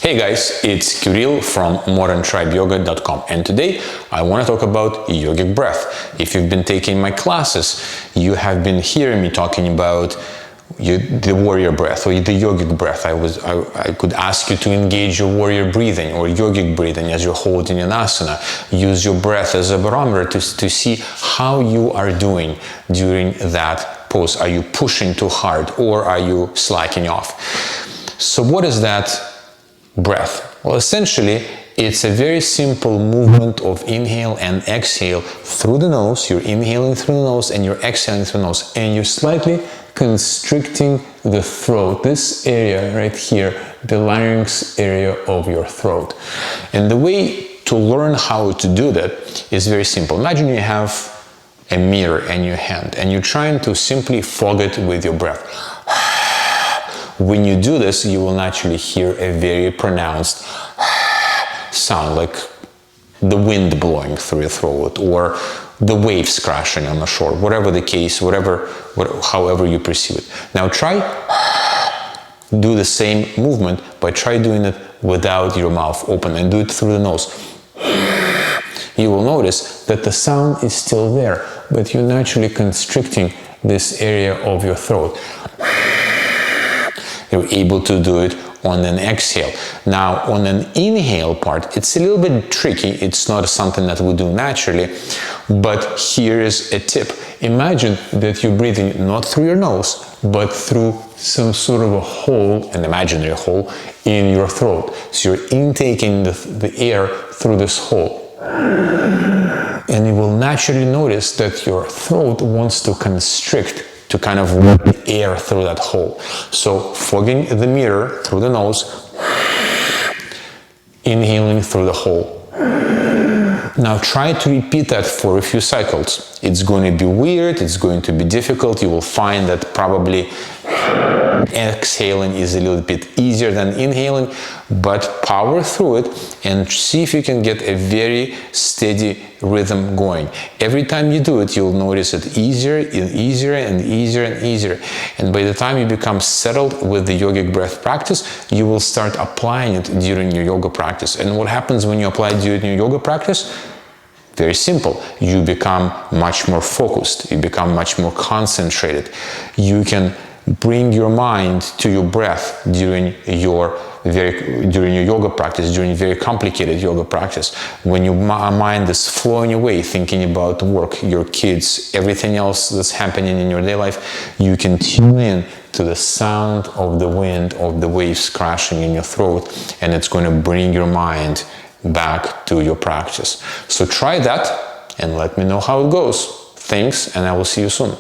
Hey guys, it's Kirill from moderntribeyoga.com, and today I want to talk about yogic breath. If you've been taking my classes, you have been hearing me talking about the warrior breath or the yogic breath. I could ask you to engage your warrior breathing or yogic breathing as you're holding an asana. Use your breath as a barometer to see how you are doing during that pose. Are you pushing too hard or are you slacking off? So what is that breath? Well, essentially, it's a very simple movement of inhale and exhale through the nose. You're inhaling through the nose and you're exhaling through the nose, and you're slightly constricting the throat, this area right here, the larynx area of your throat. And the way to learn how to do that is very simple. Imagine you have a mirror in your hand and you're trying to simply fog it with your breath. When you do this, you will naturally hear a very pronounced sound, like the wind blowing through your throat or the waves crashing on the shore, whatever the case, however you perceive it. Now try do the same movement, but try doing it without your mouth open and do it through the nose. You will notice that the sound is still there, but you're naturally constricting this area of your throat. You're able to do it on an exhale. Now, on an inhale part, it's a little bit tricky. It's not something that we do naturally, but here is a tip. Imagine that you're breathing not through your nose, but through some sort of a hole, an imaginary hole, in your throat. So you're intaking the air through this hole. And you will naturally notice that your throat wants to constrict to kind of let the air through that hole. So fogging the mirror through the nose, inhaling through the hole. Now try to repeat that for a few cycles. It's going to be weird, it's going to be difficult. You will find that probably exhaling is a little bit easier than inhaling, but power through it and see if you can get a very steady rhythm going. Every time you do it, you'll notice it easier and easier and easier and easier. And by the time you become settled with the yogic breath practice, you will start applying it during your yoga practice. And what happens when you apply it during your yoga practice? Very simple. You become much more focused. You become much more concentrated. You can bring your mind to your breath during your yoga practice, during very complicated yoga practice. When your mind is flowing away, thinking about work, your kids, everything else that's happening in your daily life, you can tune in to the sound of the wind, of the waves crashing in your throat, and it's going to bring your mind back to your practice. So try that and let me know how it goes. Thanks, and I will see you soon.